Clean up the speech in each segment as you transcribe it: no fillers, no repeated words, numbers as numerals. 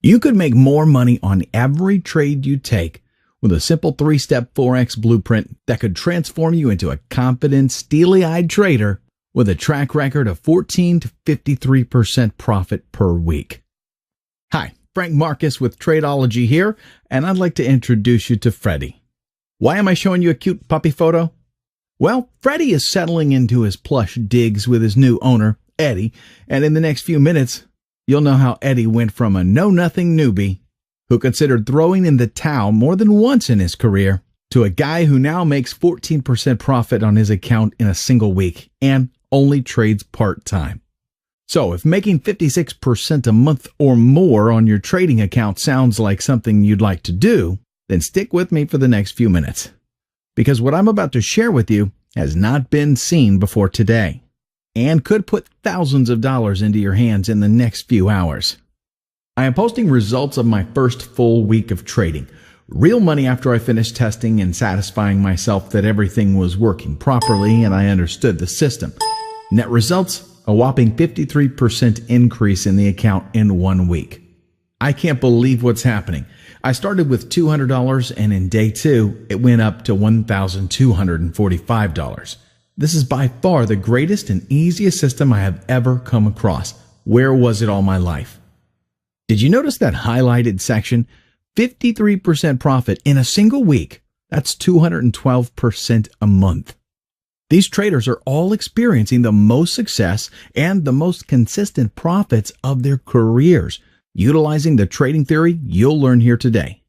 You could make more money on every trade you take with a simple 3-step Forex blueprint that could transform you into a confident, steely-eyed trader with a track record of 14 to 53% profit per week. Hi, Frank Marcus with Tradeology here, and I'd like to introduce you to Freddie. Why am I showing you a cute puppy photo? Well, Freddie is settling into his plush digs with his new owner, Eddie, and in the next few minutes, you'll know how Eddie went from a know-nothing newbie who considered throwing in the towel more than once in his career to a guy who now makes 14% profit on his account in a single week and only trades part-time. So if making 56% a month or more on your trading account sounds like something you'd like to do, then stick with me for the next few minutes, because what I'm about to share with you has not been seen before today and could put thousands of dollars into your hands in the next few hours. I am posting results of my first full week of trading, real money after I finished testing and satisfying myself that everything was working properly and I understood the system. Net results, a whopping 53% increase in the account in 1 week. I can't believe what's happening. I started with $200 and in day 2, it went up to $1,245. This is by far the greatest and easiest system I have ever come across. Where was it all my life? Did you notice that highlighted section? 53% profit in a single week. That's 212% a month. These traders are all experiencing the most success and the most consistent profits of their careers, utilizing the trading theory you'll learn here today.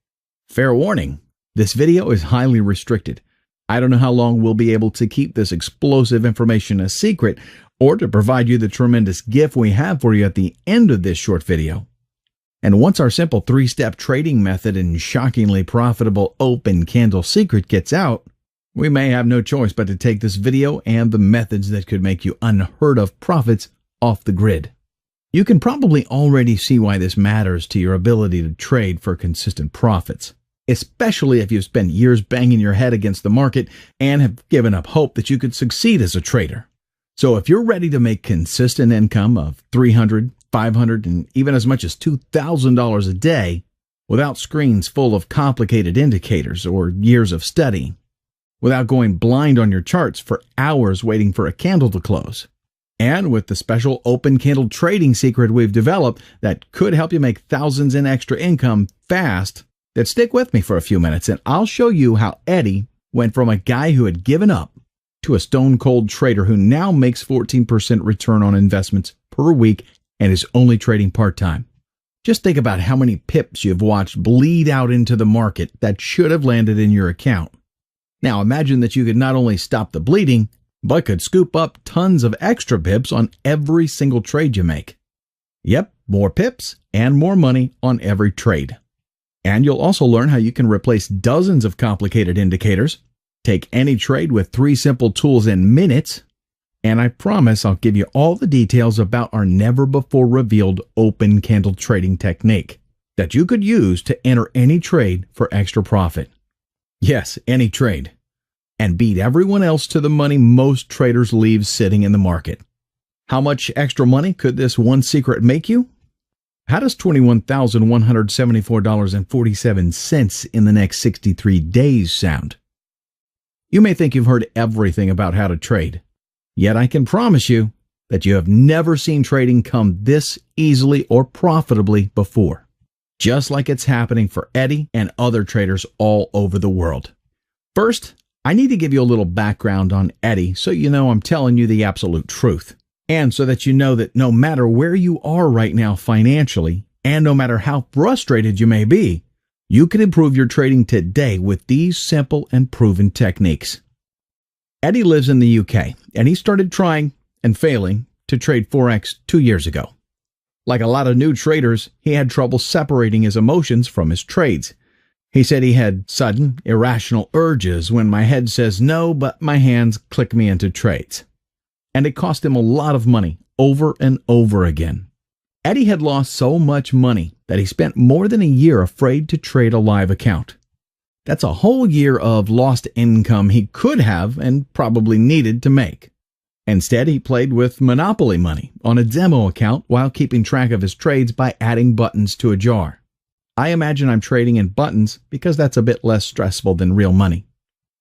Fair warning, this video is highly restricted. I don't know how long we'll be able to keep this explosive information a secret or to provide you the tremendous gift we have for you at the end of this short video. And once our simple 3-step trading method and shockingly profitable open candle secret gets out, we may have no choice but to take this video and the methods that could make you unheard of profits off the grid. You can probably already see why this matters to your ability to trade for consistent profits, especially if you've spent years banging your head against the market and have given up hope that you could succeed as a trader. So if you're ready to make consistent income of $300, $500, and even as much as $2,000 a day without screens full of complicated indicators or years of study, without going blind on your charts for hours waiting for a candle to close, and with the special open candle trading secret we've developed that could help you make thousands in extra income fast, then stick with me for a few minutes and I'll show you how Eddie went from a guy who had given up to a stone-cold trader who now makes 14% return on investments per week and is only trading part-time. Just think about how many pips you've watched bleed out into the market that should have landed in your account. Now imagine that you could not only stop the bleeding, but could scoop up tons of extra pips on every single trade you make. Yep, more pips and more money on every trade. And you'll also learn how you can replace dozens of complicated indicators, take any trade with 3 simple tools in minutes, and I promise I'll give you all the details about our never-before-revealed open candle trading technique that you could use to enter any trade for extra profit. Yes, any trade. And beat everyone else to the money most traders leave sitting in the market. How much extra money could this one secret make you? How does $21,174.47 in the next 63 days sound? You may think you've heard everything about how to trade, yet I can promise you that you have never seen trading come this easily or profitably before, just like it's happening for Eddie and other traders all over the world. First, I need to give you a little background on Eddie so you know I'm telling you the absolute truth, and so that you know that no matter where you are right now financially, and no matter how frustrated you may be, you can improve your trading today with these simple and proven techniques. Eddie lives in the UK, and he started trying and failing to trade Forex 2 years ago. Like a lot of new traders, he had trouble separating his emotions from his trades. He said he had sudden, irrational urges when my head says no, but my hands click me into trades. And it cost him a lot of money over and over again. Eddie had lost so much money that he spent more than a year afraid to trade a live account. That's a whole year of lost income he could have and probably needed to make. Instead, he played with Monopoly money on a demo account while keeping track of his trades by adding buttons to a jar. I imagine I'm trading in buttons because that's a bit less stressful than real money.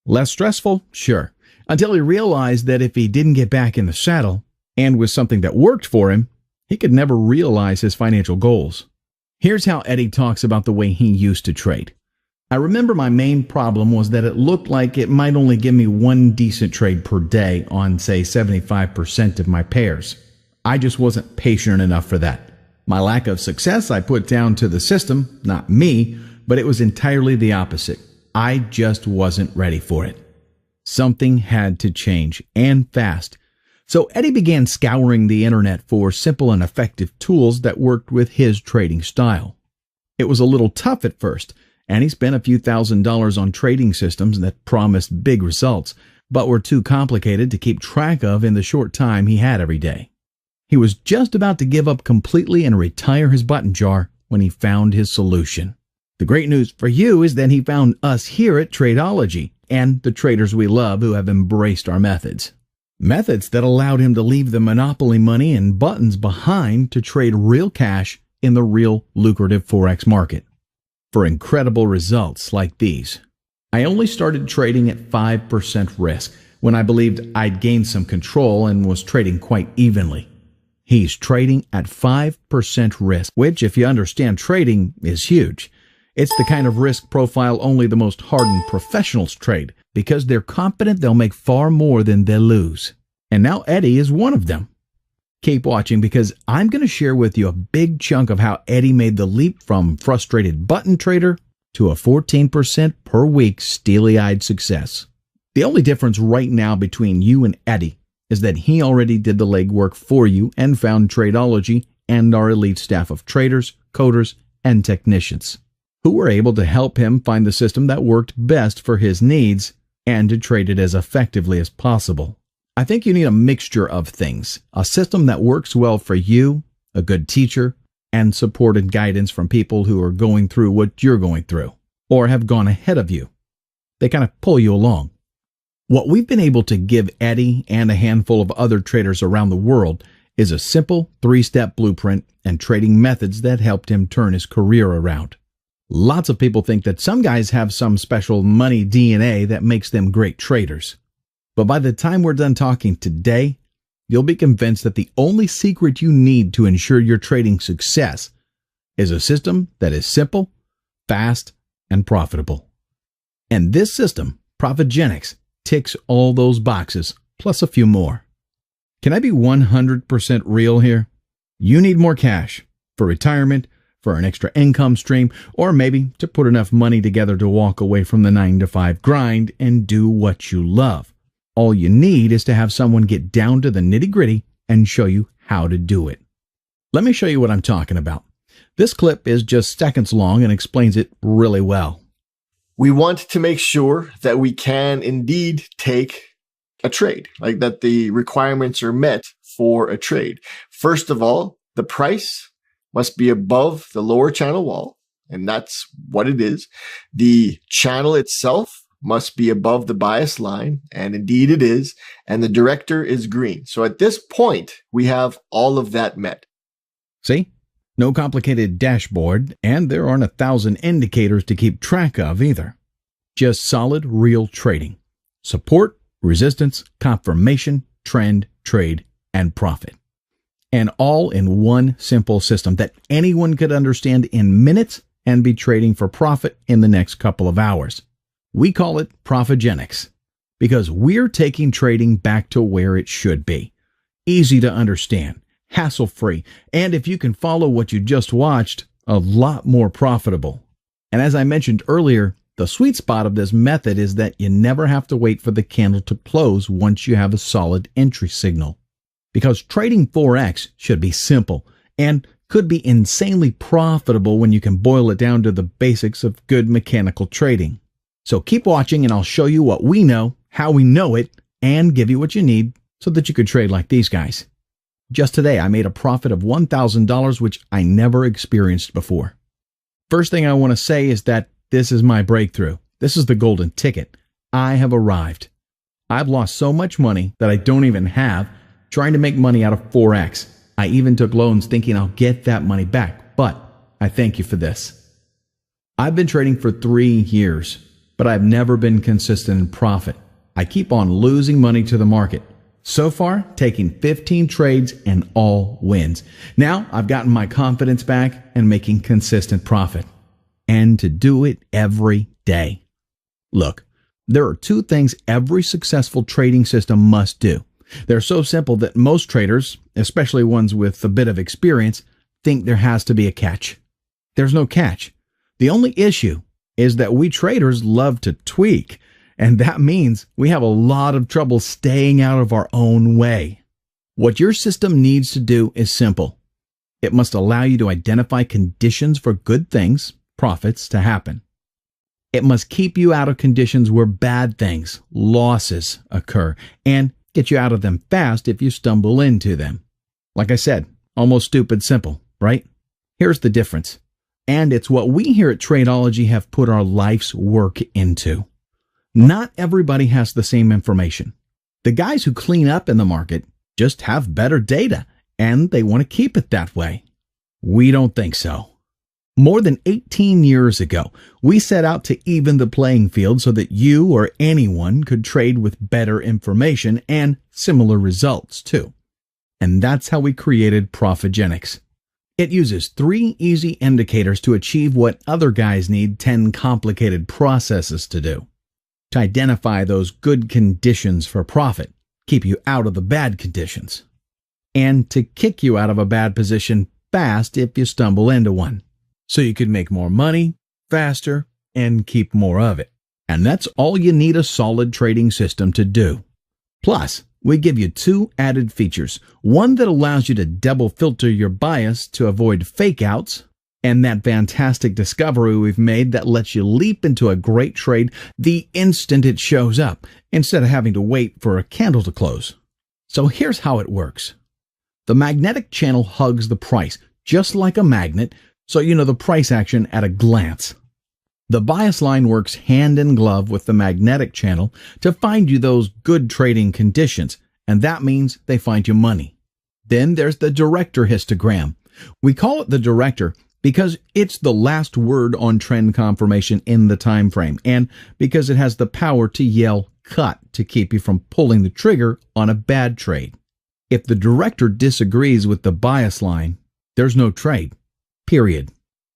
Less stressful? Sure. Until he realized that if he didn't get back in the saddle, and with something that worked for him, he could never realize his financial goals. Here's how Eddie talks about the way he used to trade. I remember my main problem was that it looked like it might only give me one decent trade per day on, say, 75% of my pairs. I just wasn't patient enough for that. My lack of success I put down to the system, not me, but it was entirely the opposite. I just wasn't ready for it. Something had to change, and fast. So Eddie began scouring the internet for simple and effective tools that worked with his trading style. It was a little tough at first, and he spent a few $1,000s on trading systems that promised big results, but were too complicated to keep track of in the short time he had every day. He was just about to give up completely and retire his button jar when he found his solution. The great news for you is that he found us here at Tradeology and the traders we love who have embraced our methods. Methods that allowed him to leave the monopoly money and buttons behind to trade real cash in the real lucrative Forex market. For incredible results like these. I only started trading at 5% risk when I believed I'd gained some control and was trading quite evenly. He's trading at 5% risk, which, if you understand trading, is huge. It's the kind of risk profile only the most hardened professionals trade because they're confident they'll make far more than they'll lose. And now Eddie is one of them. Keep watching because I'm going to share with you a big chunk of how Eddie made the leap from frustrated button trader to a 14% per week steely-eyed success. The only difference right now between you and Eddie is that he already did the legwork for you and found Tradeology and our elite staff of traders, coders, and technicians who were able to help him find the system that worked best for his needs and to trade it as effectively as possible. I think you need a mixture of things, a system that works well for you, a good teacher, and support and guidance from people who are going through what you're going through or have gone ahead of you. They kind of pull you along. What we've been able to give Eddie and a handful of other traders around the world is a simple 3-step blueprint and trading methods that helped him turn his career around. Lots of people think that some guys have some special money DNA that makes them great traders. But by the time we're done talking today, you'll be convinced that the only secret you need to ensure your trading success is a system that is simple, fast, and profitable. And this system, Profigenics, ticks all those boxes, plus a few more. Can I be 100% real here? You need more cash for retirement, for an extra income stream, or maybe to put enough money together to walk away from the 9-to-5 grind and do what you love. All you need is to have someone get down to the nitty-gritty and show you how to do it. Let me show you what I'm talking about. This clip is just seconds long and explains it really well. We want to make sure that we can indeed take a trade, like that the requirements are met for a trade. First of all, the price must be above the lower channel wall, and that's what it is. The channel itself must be above the bias line, and indeed it is, and the director is green. So at this point, we have all of that met. See? No complicated dashboard, and there aren't 1,000 indicators to keep track of either. Just solid, real trading. Support, resistance, confirmation, trend, trade, and profit. And all in one simple system that anyone could understand in minutes and be trading for profit in the next couple of hours. We call it Profigenics because we're taking trading back to where it should be. Easy to understand, hassle-free, and if you can follow what you just watched, a lot more profitable. And as I mentioned earlier, the sweet spot of this method is that you never have to wait for the candle to close once you have a solid entry signal. Because trading Forex should be simple and could be insanely profitable when you can boil it down to the basics of good mechanical trading. So keep watching and I'll show you what we know, how we know it, and give you what you need so that you could trade like these guys. Just today, I made a profit of $1,000, which I never experienced before. First thing I want to say is that this is my breakthrough. This is the golden ticket. I have arrived. I've lost so much money that I don't even have trying to make money out of Forex. I even took loans thinking I'll get that money back, but I thank you for this. I've been trading for 3 years, but I've never been consistent in profit. I keep on losing money to the market. So far, taking 15 trades and all wins. Now, I've gotten my confidence back and making consistent profit. And to do it every day. Look, there are 2 things every successful trading system must do. They're so simple that most traders, especially ones with a bit of experience, think there has to be a catch. There's no catch. The only issue is that we traders love to tweak, and that means we have a lot of trouble staying out of our own way. What your system needs to do is simple. It must allow you to identify conditions for good things, profits, to happen. It must keep you out of conditions where bad things, losses, occur, and get you out of them fast if you stumble into them. Like I said, almost stupid simple, right? Here's the difference. And it's what we here at Tradeology have put our life's work into. Not everybody has the same information. The guys who clean up in the market just have better data, and they want to keep it that way. We don't think so. More than 18 years ago, we set out to even the playing field so that you or anyone could trade with better information and similar results too. And that's how we created Profigenics. It uses 3 easy indicators to achieve what other guys need 10 complicated processes to do. To identify those good conditions for profit, keep you out of the bad conditions, and to kick you out of a bad position fast if you stumble into one. So you could make more money, faster, and keep more of it. And that's all you need a solid trading system to do. Plus, we give you 2 added features. One that allows you to double filter your bias to avoid fake outs, and that fantastic discovery we've made that lets you leap into a great trade the instant it shows up, instead of having to wait for a candle to close. So here's how it works. The magnetic channel hugs the price, just like a magnet, so you know the price action at a glance. The bias line works hand in glove with the magnetic channel to find you those good trading conditions, and that means they find you money. Then there's the director histogram. We call it the director because it's the last word on trend confirmation in the time frame, and because it has the power to yell cut to keep you from pulling the trigger on a bad trade. If the director disagrees with the bias line, there's no trade. Period.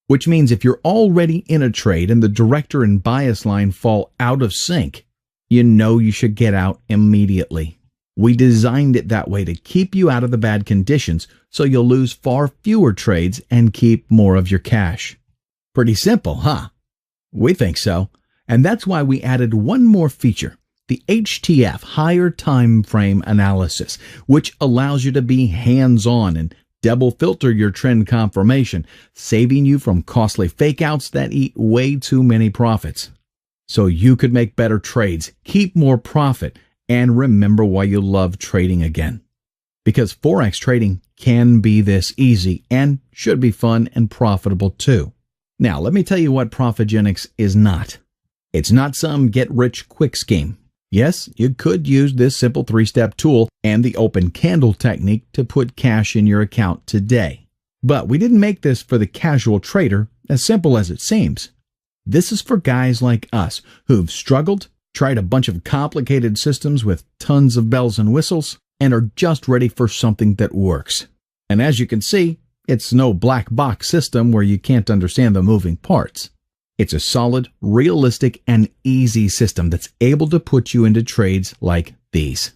Which means if you're already in a trade and the director and bias line fall out of sync, you know you should get out immediately. We designed it that way to keep you out of the bad conditions so you'll lose far fewer trades and keep more of your cash. Pretty simple, huh? We think so. And that's why we added one more feature, the HTF, Higher Time Frame Analysis, which allows you to be hands-on and double filter your trend confirmation, saving you from costly fakeouts that eat way too many profits. So you could make better trades, keep more profit, and remember why you love trading again. Because Forex trading can be this easy and should be fun and profitable too. Now, let me tell you what Profigenics is not. It's not some get-rich-quick scheme. Yes, you could use this simple 3-step tool and the open candle technique to put cash in your account today. But we didn't make this for the casual trader, as simple as it seems. This is for guys like us who've struggled, tried a bunch of complicated systems with tons of bells and whistles, and are just ready for something that works. And as you can see, it's no black box system where you can't understand the moving parts. It's a solid, realistic, and easy system that's able to put you into trades like these.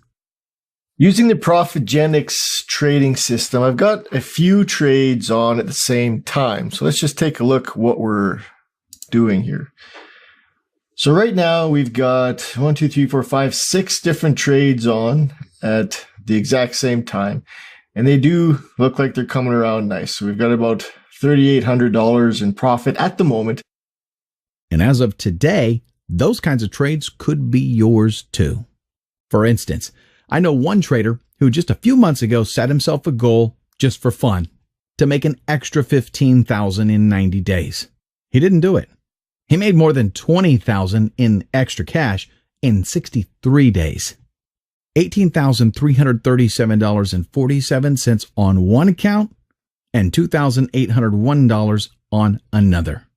Using the Profigenics trading system, I've got a few trades on at the same time. So let's just take a look what we're doing here. So right now we've got 6 different trades on at the exact same time. And they do look like they're coming around nice. So we've got about $3,800 in profit at the moment. And as of today, those kinds of trades could be yours too. For instance, I know one trader who just a few months ago set himself a goal just for fun to make an extra $15,000 in 90 days. He didn't do it. He made more than $20,000 in extra cash in 63 days. $18,337.47 on one account and $2,801 on another.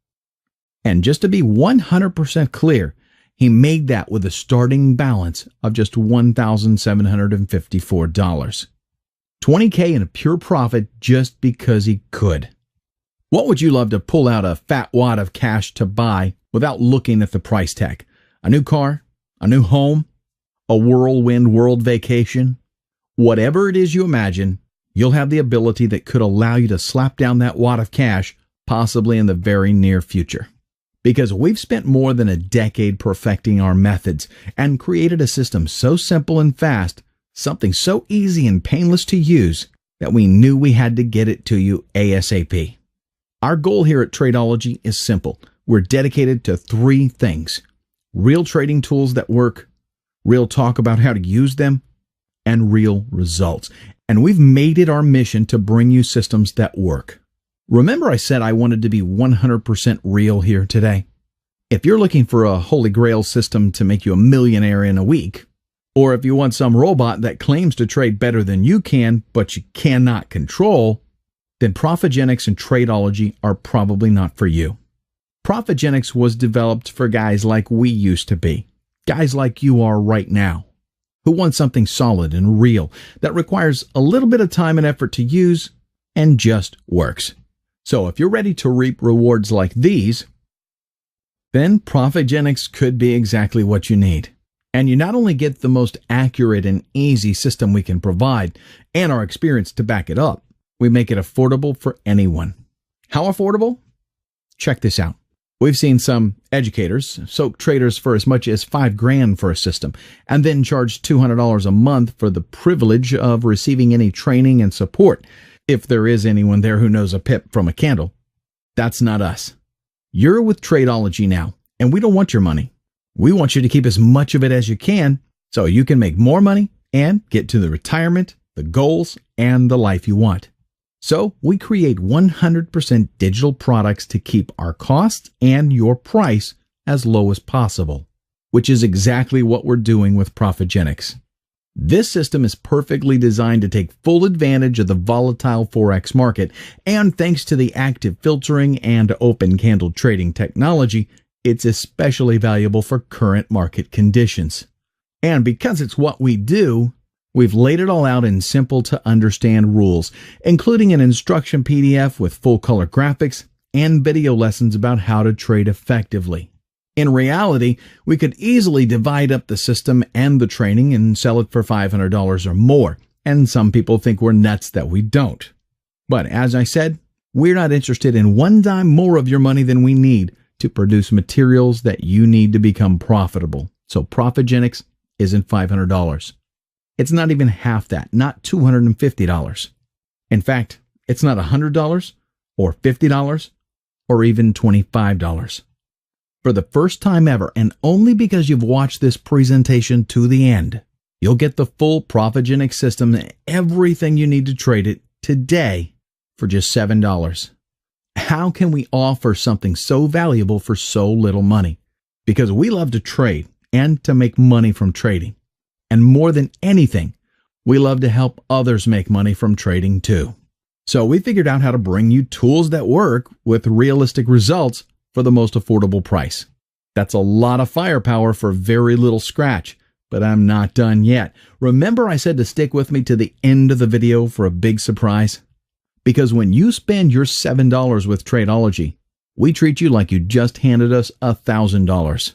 And just to be 100% clear, he made that with a starting balance of just $1,754. $20K in a pure profit just because he could. What would you love to pull out a fat wad of cash to buy without looking at the price tag? A new car? A new home? A whirlwind world vacation? Whatever it is you imagine, you'll have the ability that could allow you to slap down that wad of cash, possibly in the very near future. Because we've spent more than a decade perfecting our methods and created a system so simple and fast, something so easy and painless to use, that we knew we had to get it to you ASAP. Our goal here at Tradeology is simple. We're dedicated to 3 things: real trading tools that work, real talk about how to use them, and real results. And we've made it our mission to bring you systems that work. Remember I said I wanted to be 100% real here today? If you're looking for a holy grail system to make you a millionaire in a week, or if you want some robot that claims to trade better than you can, but you cannot control, then Profigenics and Tradeology are probably not for you. Profigenics was developed for guys like we used to be, guys like you are right now, who want something solid and real that requires a little bit of time and effort to use and just works. So if you're ready to reap rewards like these, then Profigenics could be exactly what you need. And you not only get the most accurate and easy system we can provide, and our experience to back it up, we make it affordable for anyone. How affordable? Check this out. We've seen some educators soak traders for as much as $5,000 for a system, and then charge $200 a month for the privilege of receiving any training and support. If there is anyone there who knows a pip from a candle, that's not us. You're with Tradeology now, and we don't want your money. We want you to keep as much of it as you can so you can make more money and get to the retirement, the goals, and the life you want. So we create 100% digital products to keep our costs and your price as low as possible, which is exactly what we're doing with Profigenics. This system is perfectly designed to take full advantage of the volatile Forex market, and thanks to the active filtering and open candle trading technology, it's especially valuable for current market conditions. And because it's what we do, we've laid it all out in simple to understand rules, including an instruction PDF with full color graphics and video lessons about how to trade effectively. In reality, we could easily divide up the system and the training and sell it for $500 or more, and some people think we're nuts that we don't. But as I said, we're not interested in one dime more of your money than we need to produce materials that you need to become profitable. So Profigenics isn't $500. It's not even half that, not $250. In fact, it's not $100 or $50 or even $25. For the first time ever, and only because you've watched this presentation to the end, you'll get the full Profigenics system and everything you need to trade it today for just $7. How can we offer something so valuable for so little money? Because we love to trade and to make money from trading. And more than anything, we love to help others make money from trading too. So we figured out how to bring you tools that work with realistic results for the most affordable price. That's a lot of firepower for very little scratch, but I'm not done yet. Remember I said to stick with me to the end of the video for a big surprise? Because when you spend your $7 with Tradeology, we treat you like you just handed us $1,000.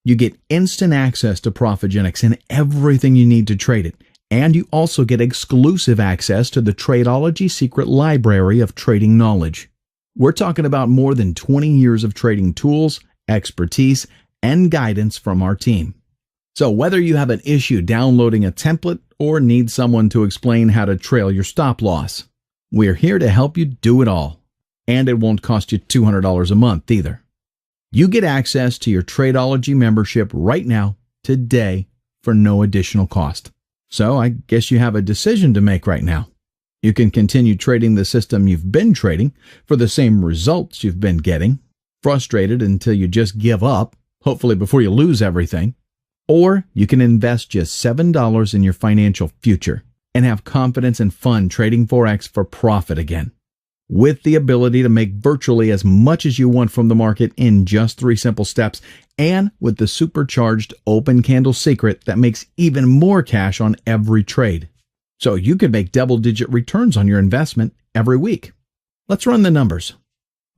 You get instant access to Profigenics and everything you need to trade it, and you also get exclusive access to the Tradeology secret library of trading knowledge. We're talking about more than 20 years of trading tools, expertise, and guidance from our team. So whether you have an issue downloading a template or need someone to explain how to trail your stop loss, we're here to help you do it all. And it won't cost you $200 a month either. You get access to your Tradeology membership right now, today, for no additional cost. So I guess you have a decision to make right now. You can continue trading the system you've been trading for the same results you've been getting, frustrated until you just give up, hopefully before you lose everything. Or you can invest just $7 in your financial future and have confidence and fun trading Forex for profit again. with the ability to make virtually as much as you want from the market in just 3 simple steps, and with the supercharged open candle secret that makes even more cash on every trade. So you could make double-digit returns on your investment every week. Let's run the numbers.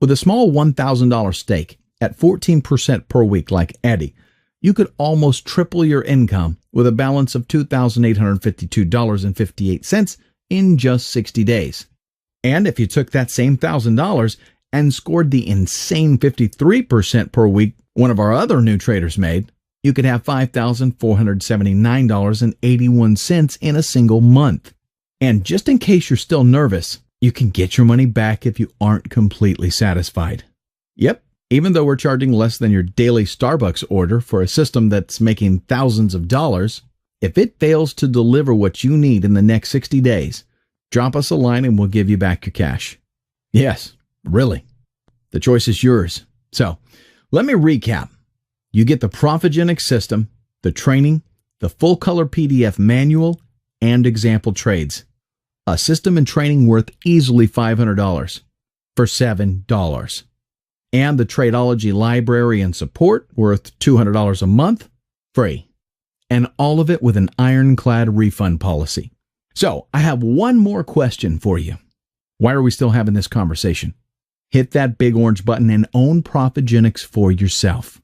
With a small $1,000 stake at 14% per week like Eddie, you could almost triple your income with a balance of $2,852.58 in just 60 days. And if you took that same $1,000 and scored the insane 53% per week one of our other new traders made, you could have $5,479.81 in a single month. And just in case you're still nervous, you can get your money back if you aren't completely satisfied. Yep, even though we're charging less than your daily Starbucks order for a system that's making thousands of dollars, if it fails to deliver what you need in the next 60 days, drop us a line and we'll give you back your cash. Yes, really. The choice is yours. So, let me recap. You get the Profigenics system, the training, the full color PDF manual, and example trades. A system and training worth easily $500 for $7. And the Tradeology library and support worth $200 a month, free. And all of it with an ironclad refund policy. So, I have one more question for you. Why are we still having this conversation? Hit that big orange button and own Profigenics for yourself.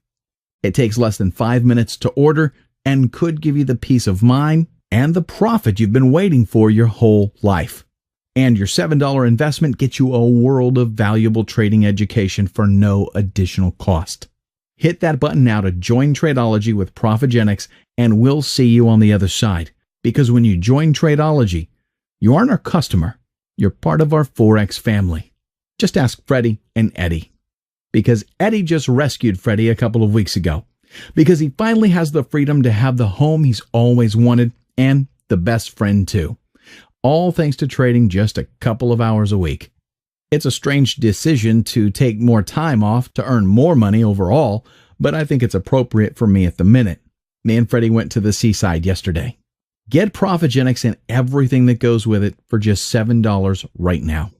It takes less than 5 minutes to order and could give you the peace of mind and the profit you've been waiting for your whole life. And your $7 investment gets you a world of valuable trading education for no additional cost. Hit that button now to join Tradeology with Profigenics, and we'll see you on the other side. Because when you join Tradeology, you aren't our customer, you're part of our Forex family. Just ask Freddie and Eddie. Because Eddie just rescued Freddie a couple of weeks ago. Because he finally has the freedom to have the home he's always wanted, and the best friend too. All thanks to trading just a couple of hours a week. It's a strange decision to take more time off to earn more money overall, but I think it's appropriate for me at the minute. Me and Freddie went to the seaside yesterday. Get Profigenics and everything that goes with it for just $7 right now.